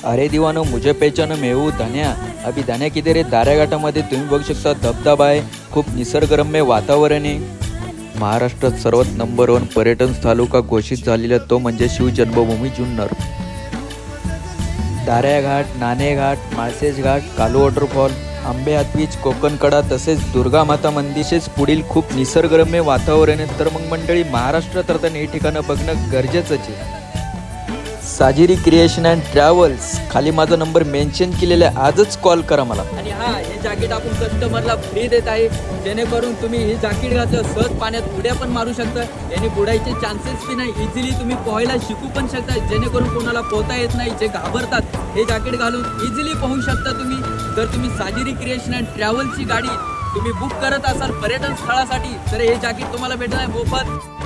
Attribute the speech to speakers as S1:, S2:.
S1: अरे दिवानो मुझे पहचानो मैं हूँ धन्या। अभी धन्या किती रे दाऱ्या घाटामध्ये तुम्ही बघू शकता धबधबा आहे, खूप निसर्गरम्य वातावरण आहे। महाराष्ट्रात सर्वात नंबर 1 पर्यटन तालुका घोषित झालेला तो म्हणजे शिवजन्मभूमी जुन्नर। दाऱ्या घाट, नाणे घाट, माळशेज घाट, कालू वॉटरफॉल, आंबे बीच, कोकण कडा तसेच दुर्गा माता मंदिरचेच पुढील खूप निसर्गरम्य वातावरण आहे। तर मग मंडळी महाराष्ट्रात तर हे ठिकाणं बघणं गरजेचंच आहे। साजिरी क्रिएशन अँड ट्रॅव्हल्स खाली माझा नंबर मेन्शन केलेला आहे, आजच कॉल करा मला।
S2: आणि हा हे जॅकेट आपण कस्टमरला फ्री देत आहे, जेणेकरून तुम्ही ही जॅकेट घातलं सहज पाण्यात उड्या पण मारू शकता। याने बुडायचे चान्सेस बी नाही, इझिली तुम्ही पोहायला शिकू पण शकता, जेणेकरून कोणाला पोहता येत नाही जे घाबरतात हे जॅकेट घालून इझिली पोहू शकता तुम्ही। जर तुम्ही साजिरी क्रिएशन अँड ट्रॅव्हल्सची गाडी तुम्ही बुक करत असाल पर्यटन स्थळासाठी तर हे जॅकेट तुम्हाला भेटणार आहे मोफत।